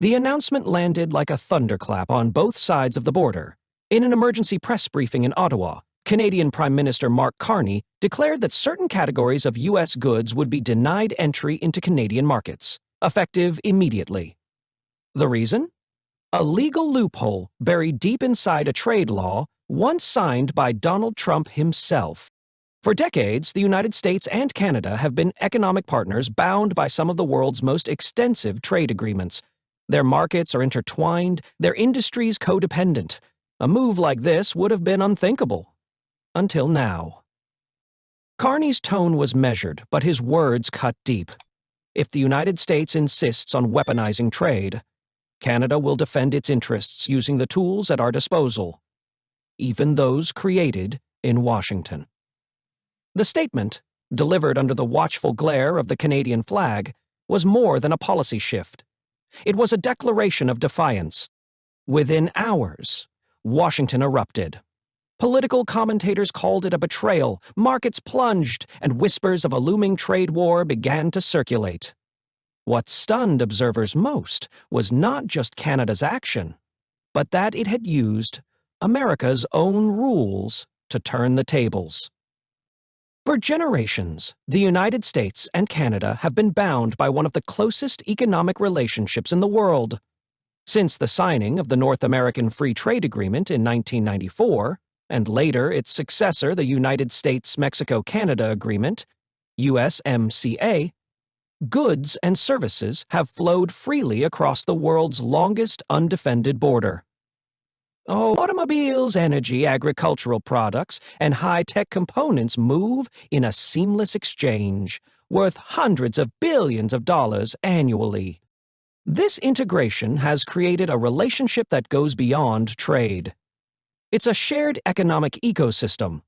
The announcement landed like a thunderclap on both sides of the border. In an emergency press briefing in Ottawa, Canadian Prime Minister Mark Carney declared that certain categories of U.S. goods would be denied entry into Canadian markets, effective immediately. The reason? A legal loophole buried deep inside a trade law once signed by Donald Trump himself. For decades, the United States and Canada have been economic partners bound by some of the world's most extensive trade agreements. Their markets are intertwined, their industries codependent. A move like this would have been unthinkable. Until now. Carney's tone was measured, but his words cut deep. If the United States insists on weaponizing trade, Canada will defend its interests using the tools at our disposal, even those created in Washington. The statement, delivered under the watchful glare of the Canadian flag, was more than a policy shift. It was a declaration of defiance. Within hours, Washington erupted. Political commentators called it a betrayal, markets plunged, and whispers of a looming trade war began to circulate. What stunned observers most was not just Canada's action, but that it had used America's own rules to turn the tables. For generations, the United States and Canada have been bound by one of the closest economic relationships in the world. Since the signing of the North American Free Trade Agreement in 1994, and later its successor, the United States-Mexico-Canada Agreement, USMCA, goods and services have flowed freely across the world's longest undefended border. Automobiles, energy, agricultural products, and high-tech components move in a seamless exchange, worth hundreds of billions of dollars annually. This integration has created a relationship that goes beyond trade. It's a shared economic ecosystem.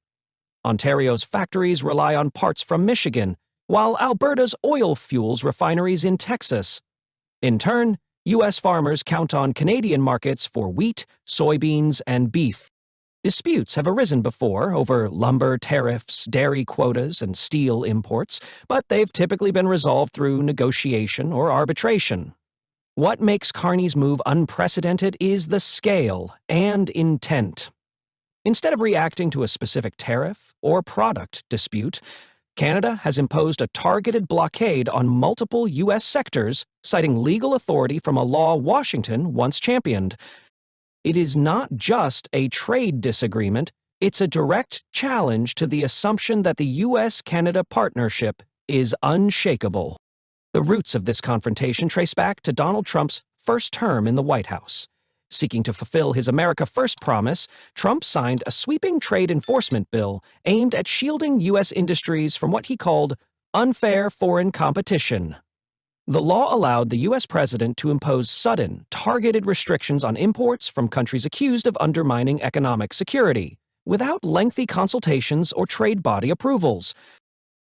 Ontario's factories rely on parts from Michigan, while Alberta's oil fuels refineries in Texas. In turn, U.S. farmers count on Canadian markets for wheat, soybeans, and beef. Disputes have arisen before over lumber tariffs, dairy quotas, and steel imports, but they've typically been resolved through negotiation or arbitration. What makes Carney's move unprecedented is the scale and intent. Instead of reacting to a specific tariff or product dispute, Canada has imposed a targeted blockade on multiple U.S. sectors, citing legal authority from a law Washington once championed. It is not just a trade disagreement, it's a direct challenge to the assumption that the U.S.-Canada partnership is unshakable. The roots of this confrontation trace back to Donald Trump's first term in the White House. Seeking to fulfill his America First promise, Trump signed a sweeping trade enforcement bill aimed at shielding U.S. industries from what he called unfair foreign competition. The law allowed the U.S. president to impose sudden, targeted restrictions on imports from countries accused of undermining economic security, without lengthy consultations or trade body approvals.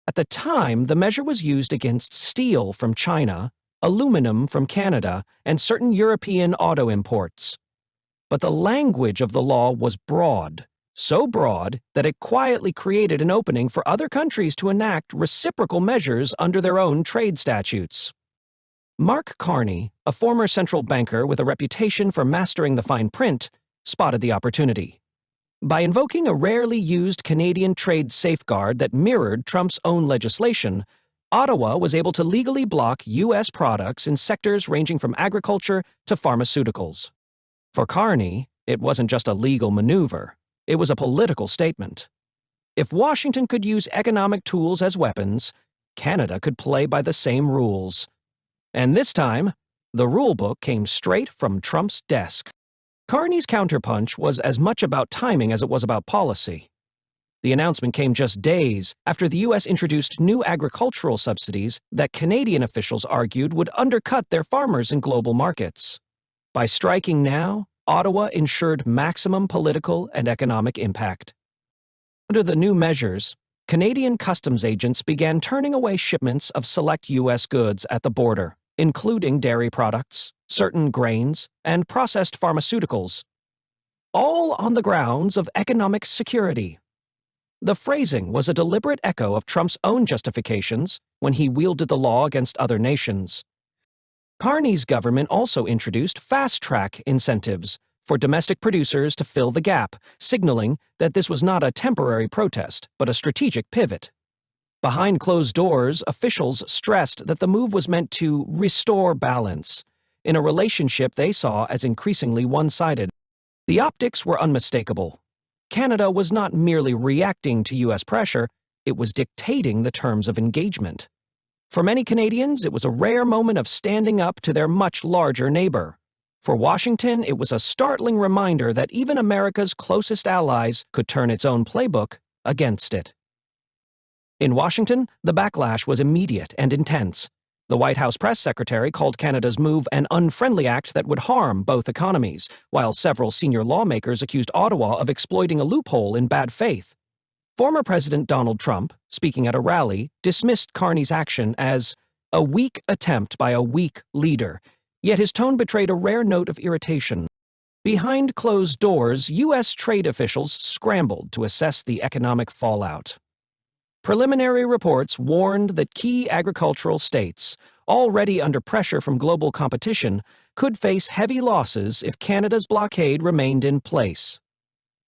At the time, the measure was used against steel from China, aluminum from Canada, and certain European auto imports. But the language of the law was broad, so broad that it quietly created an opening for other countries to enact reciprocal measures under their own trade statutes. Mark Carney, a former central banker with a reputation for mastering the fine print, spotted the opportunity. By invoking a rarely used Canadian trade safeguard that mirrored Trump's own legislation, Ottawa was able to legally block U.S. products in sectors ranging from agriculture to pharmaceuticals. For Carney, it wasn't just a legal maneuver, it was a political statement. If Washington could use economic tools as weapons, Canada could play by the same rules. And this time, the rulebook came straight from Trump's desk. Carney's counterpunch was as much about timing as it was about policy. The announcement came just days after the U.S. introduced new agricultural subsidies that Canadian officials argued would undercut their farmers in global markets. By striking now, Ottawa ensured maximum political and economic impact. Under the new measures, Canadian customs agents began turning away shipments of select U.S. goods at the border, including dairy products, certain grains, and processed pharmaceuticals, all on the grounds of economic security. The phrasing was a deliberate echo of Trump's own justifications when he wielded the law against other nations. Carney's government also introduced fast-track incentives for domestic producers to fill the gap, signaling that this was not a temporary protest, but a strategic pivot. Behind closed doors, officials stressed that the move was meant to restore balance in a relationship they saw as increasingly one-sided. The optics were unmistakable. Canada was not merely reacting to U.S. pressure, it was dictating the terms of engagement. For many Canadians, it was a rare moment of standing up to their much larger neighbor. For Washington, it was a startling reminder that even America's closest allies could turn its own playbook against it. In Washington, the backlash was immediate and intense. The White House press secretary called Canada's move an unfriendly act that would harm both economies, while several senior lawmakers accused Ottawa of exploiting a loophole in bad faith. Former President Donald Trump, speaking at a rally, dismissed Carney's action as a weak attempt by a weak leader, yet his tone betrayed a rare note of irritation. Behind closed doors, U.S. trade officials scrambled to assess the economic fallout. Preliminary reports warned that key agricultural states, already under pressure from global competition, could face heavy losses if Canada's blockade remained in place.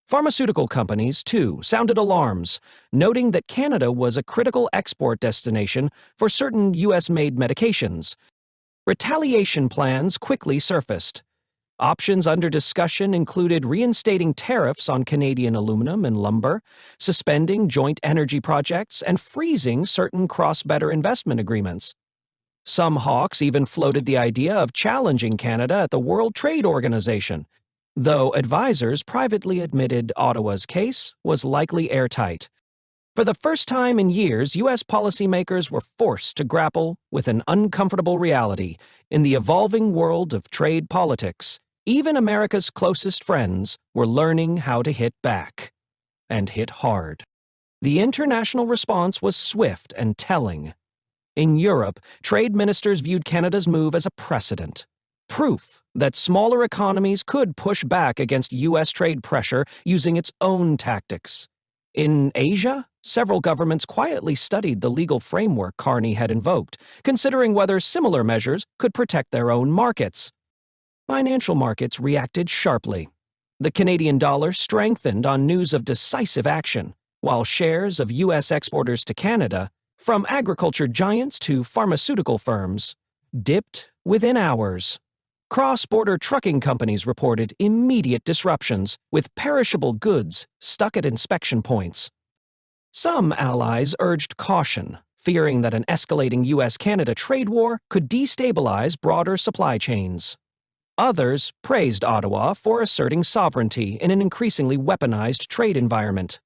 Pharmaceutical companies, too, sounded alarms, noting that Canada was a critical export destination for certain U.S.-made medications. Retaliation plans quickly surfaced. Options under discussion included reinstating tariffs on Canadian aluminum and lumber, suspending joint energy projects, and freezing certain cross-border investment agreements. Some hawks even floated the idea of challenging Canada at the World Trade Organization, though advisors privately admitted Ottawa's case was likely airtight. For the first time in years, U.S. policymakers were forced to grapple with an uncomfortable reality. In the evolving world of trade politics, even America's closest friends were learning how to hit back, and hit hard. The international response was swift and telling. In Europe, trade ministers viewed Canada's move as a precedent, proof that smaller economies could push back against U.S. trade pressure using its own tactics. In Asia, several governments quietly studied the legal framework Carney had invoked, considering whether similar measures could protect their own markets. Financial markets reacted sharply. The Canadian dollar strengthened on news of decisive action, while shares of U.S. exporters to Canada, from agriculture giants to pharmaceutical firms, dipped within hours. Cross-border trucking companies reported immediate disruptions, with perishable goods stuck at inspection points. Some allies urged caution, fearing that an escalating U.S.-Canada trade war could destabilize broader supply chains. Others praised Ottawa for asserting sovereignty in an increasingly weaponized trade environment.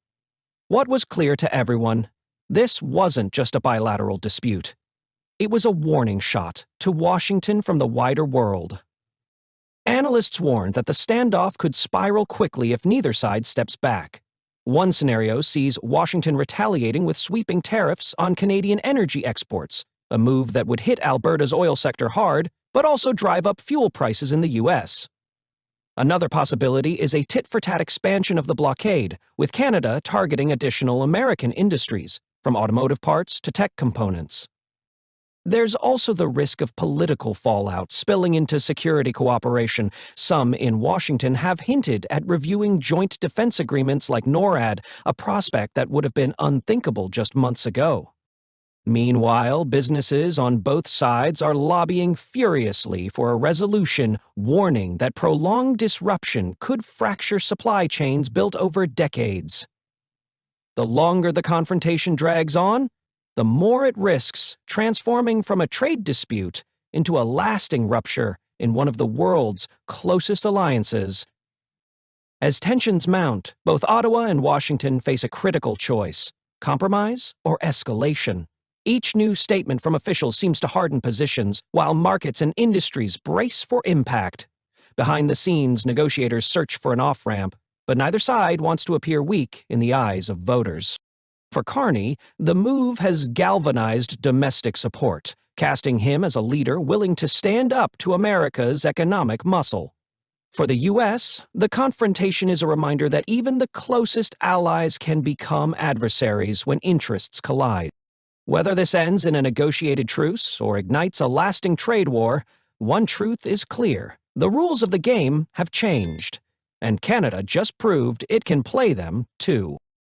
What was clear to everyone? This wasn't just a bilateral dispute. It was a warning shot to Washington from the wider world. Analysts warned that the standoff could spiral quickly if neither side steps back. One scenario sees Washington retaliating with sweeping tariffs on Canadian energy exports, a move that would hit Alberta's oil sector hard, but also drive up fuel prices in the U.S. Another possibility is a tit-for-tat expansion of the blockade, with Canada targeting additional American industries, from automotive parts to tech components. There's also the risk of political fallout spilling into security cooperation. Some in Washington have hinted at reviewing joint defense agreements like NORAD, a prospect that would have been unthinkable just months ago. Meanwhile, businesses on both sides are lobbying furiously for a resolution, warning that prolonged disruption could fracture supply chains built over decades. The longer the confrontation drags on, the more it risks transforming from a trade dispute into a lasting rupture in one of the world's closest alliances. As tensions mount, both Ottawa and Washington face a critical choice: compromise or escalation. Each new statement from officials seems to harden positions, while markets and industries brace for impact. Behind the scenes, negotiators search for an off-ramp, but neither side wants to appear weak in the eyes of voters. For Carney, the move has galvanized domestic support, casting him as a leader willing to stand up to America's economic muscle. For the U.S., the confrontation is a reminder that even the closest allies can become adversaries when interests collide. Whether this ends in a negotiated truce or ignites a lasting trade war, one truth is clear. The rules of the game have changed, and Canada just proved it can play them, too.